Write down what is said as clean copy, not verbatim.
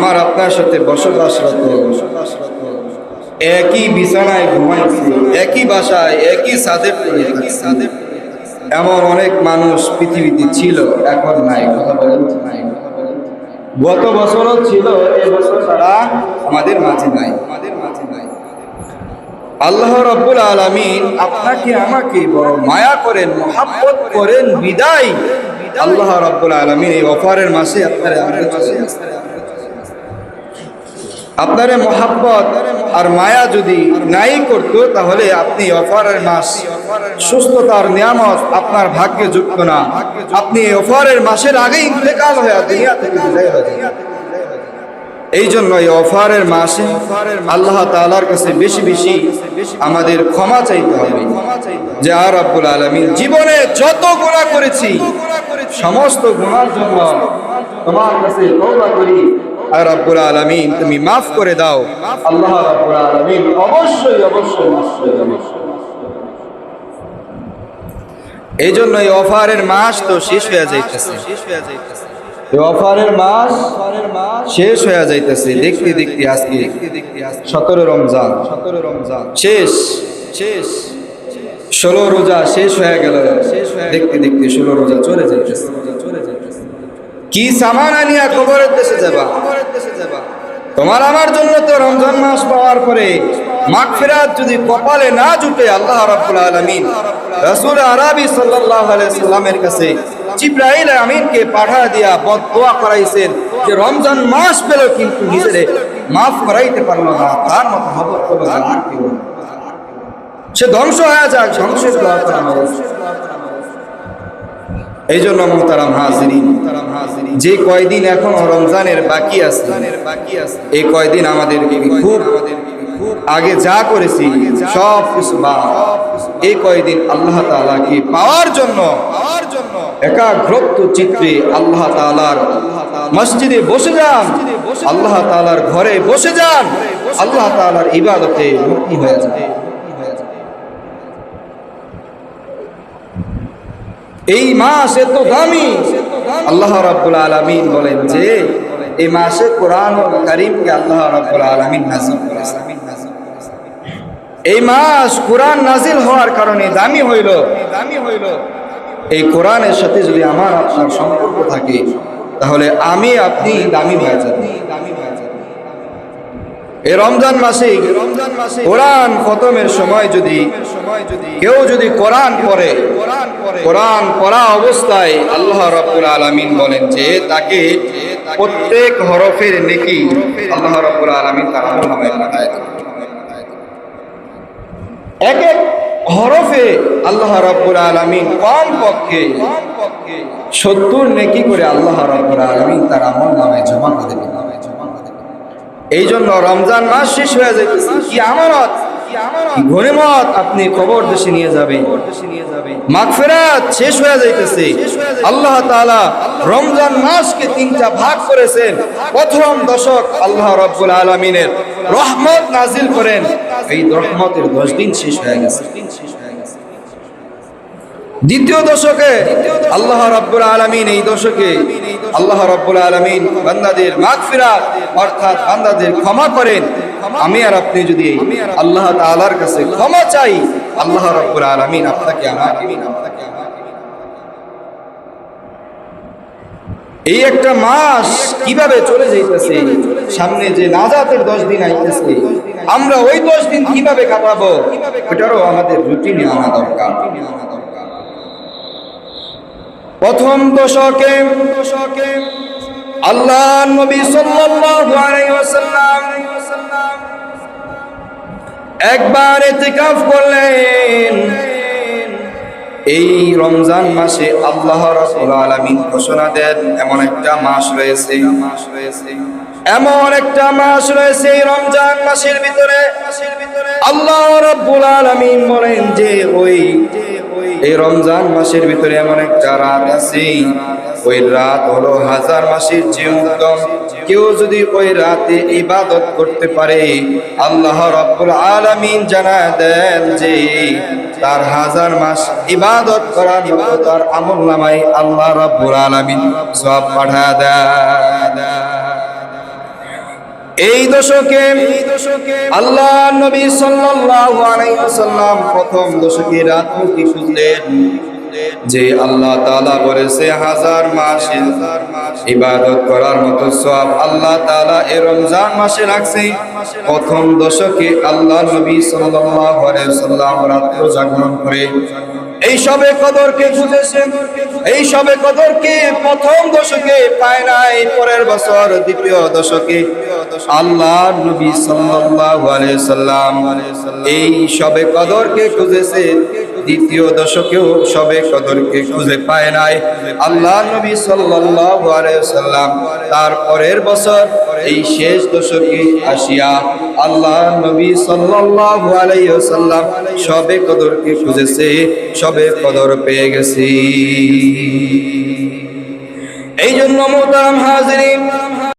আমার আপনার সাথে বসবাসরত, একই বিছানায় ঘুমাইছি, একই বাসায় একই ছাদের তলে থাকছি, এমন অনেক মানুষ পৃথিবীতে ছিল, এখন নাই। কথা বলেন নাই? গত বছরও ছিল, এই বছর তারা আমাদের মাঝে নাই। আল্লাহ রাব্বুল আলামিন আপনাকে আমাকে বড় মায়া করেন, মহব্বত করেন বিদায় আল্লাহ রাব্বুল আলামিন এই অফারের মাসে আপনারে মহব্বত আর মায়া যদি নাই করতো, তাহলে আপনি অফারের মাস, সুস্থতার নিয়ামত আপনার ভাগ্যে যুক্ত না। আপনি অফারের মাসের আগে ইন্তেকাল হয়ে দুনিয়া থেকে বিদায় হয়ে যান। এই জন্য এই অফারের মাসে আল্লাহ তাআলার কাছে বেশি বেশি আমাদের ক্ষমা চাইতে হবে যে আর রাব্বুল আলামিন, জীবনে যত গুনাহ করেছি সমস্ত গুনার জন্য তোমার কাছে তওবা করি, আর রাব্বুল আলামিন তুমি মাফ করে দাও। আল্লাহ রাব্বুল আলামিন অবশ্যই অবশ্যই মাফ করে দেবেন। এই জন্য এই অফারের মাস তো শেষ হয়ে যাইতেছে, অফারের মাস শেষ হয়ে যাইতেছে। দেখতে দেখতে আজকে 17 রমজান শেষ, 16 রোজা শেষ হয়ে গেল। দেখতে দেখতে 16 রোজা চলে যাইতেছে। কি সামান আনিয়া কবরের দেশে যাবা? তোমার আমার জন্য তো রমজান মাস পাওয়ার পরে মাগফিরাত যদি কপালে না জুটে, আল্লাহ রাব্বুল আলামিন রাসূল আরবি সাল্লাল্লাহু আলাইহি সাল্লামের কাছে জিবরাইল আমিনকে পাঠিয়ে দিয়া বদদোয়া করাইছেন যে রমজান মাস পেল কিন্তু নিজেরে মাফ করাইতে পারলো না, তার মত হবে তবে আর কি হবে? সে ধ্বংস হয়ে যাক, ধ্বংসের দোয়া করা হয়েছে। এই জন্য মুহতারাম হাজিরিন, যে কয়দিন এখন রমজানের বাকি আছে, এই কয়দিন আমাদেরকে খুব আগে যা করেছি সব কিছু বাদ, এই কয়দিন আল্লাহ তাআলাকে পাওয়ার জন্য একাগ্রত চিত্তে আল্লাহ তাআলার মসজিদে বসে যান, আল্লাহ তাআলার ঘরে বসে যান, আল্লাহ তাআলার ইবাদতে মুক্তি হয়ে যান। এই মাস এত দামি, আল্লাহ রাব্বুল আলামিন বলেন যে এই মাসে কোরআন কারীমকে আল্লাহ রাব্বুল আলামিন নাযিল করেছেন। এই মাস কোরআন নাযিল হওয়ার কারণে দামি হইল। এই কোরআনের সাথে যদি আমার আপনার সম্পর্ক থাকে, তাহলে আমি আপনি দামি হয়ে যাব। এই রমজান মাসে কোরআন খতমের সময় যদি কেউ যদি কোরআন পড়ে, কোরআন পড়া অবস্থায় আল্লাহ রাব্বুল আলামিন বলেন যে তাকে প্রত্যেক হরফের নেকি আল্লাহ রাব্বুল আলামিন তার আমলনামায় পাঠায় দেন। এক এক হরফে আল্লাহ রাব্বুল আলামিন কমপক্ষে 70 নেকি করে আল্লাহ রাব্বুল আলামিন তার আমলনামায় জমা করে দেন। এই জন্য রমজান মাস শেষ হয়ে যাইতেছে, কি আমানত, কি গনিমত আপনি কবর দেশে নিয়ে যাবেন। মাগফিরাত শেষ হয়ে যাইতেছে। আল্লাহ তাআলা রমজান মাসকে 3টা ভাগ করেছেন। প্রথম দশক আল্লাহ রাব্বুল আলামিনের রহমত নাজিল করেন, এই রহমতের 10 দিন শেষ হয়ে গেছে। দ্বিতীয় দশকে আল্লাহ রাব্বুল আলামিন, এই দশকে আল্লাহ রাব্বুল আলামিন বান্দাদের মাগফিরাত অর্থাৎ বান্দাদের ক্ষমা করেন। আমি আর আপনি যদি আল্লাহ তাআলার কাছে ক্ষমা চাই, আল্লাহ রাব্বুল আলামিন আপনাকে আমাকে এই একটা মাস কিভাবে চলে যাইতেছে, সামনে যে নাজাতের 10 দিন আইতেছে, আমরা ওই 10 দিন কিভাবে কাটাবো, এটারও আমাদের রুটিনে আনা দরকার। প্রথম দশকে আল্লাহ নবী সাল্লাল্লাহু আলাইহি ওয়াসাল্লাম একবার ইতিকাফ করলেন। এই রমজান মাসে আল্লাহ রাব্বুল আলামিন ঘোষণা দেন এমন একটা মাস রয়েছে, এমন একটা মাস রয়েছে এই রমজান মাসের ভিতরে আল্লাহ রাব্বুল আলামিন বলেন যে এই রমজান মাসের ভিতরে এমন একটা রাত আছে, ওই রাত হলো 1000 মাসের চেয়ে উত্তম। কেউ যদি ওই রাতে ইবাদত করতে পারে, আল্লাহ রাব্বুল আলামিন জানায় দেন যে তার 1000 মাস ইবাদত করার মতো তার আমলনামায় আল্লাহ রাব্বুল আলামিন সওয়াব পাঠায় দেন। এই দশকে আল্লাহ নবী সাল্লাল্লাহু আলাইহি ওয়াসাল্লাম প্রথম দশকে রাতমুখী খুঁজলেন যে আল্লাহ তাআলা বলেছে 1000 মাসে ইবাদত করার মতো সওয়াব আল্লাহ তাআলা এই রমজান মাসে রাখছে। প্রথম দশকে আল্লাহ নবী সাল্লাল্লাহু আলাইহি ওয়াসাল্লাম রাত্র জাগরণ করে এই সবে কদরকে খুঁজেছেন। এই সবে কদরকে প্রথম দশকে পায় নাই, পরের বছর দ্বিতীয় দশকে আল্লাহ নবী সাল্লাল্লাহু আলাইহি সাল্লাম এই সবে কদরকে খুঁজেছে। দ্বিতীয় দশকেও সবে কদরকে খুঁজে পায় নাই। আল্লাহ নবী সাল্লাল্লাহু আলাইহি সাল্লাম তার পরের বছর এই শেষ দশকে আসিয়া আল্লাহ নবী সাল্লাল্লাহু আলাইহি সাল্লাম সবে কদরকে খুঁজেছে, সবে কদর পেয়ে গেছি। এই জন্য মুহতারাম হাজিরিন,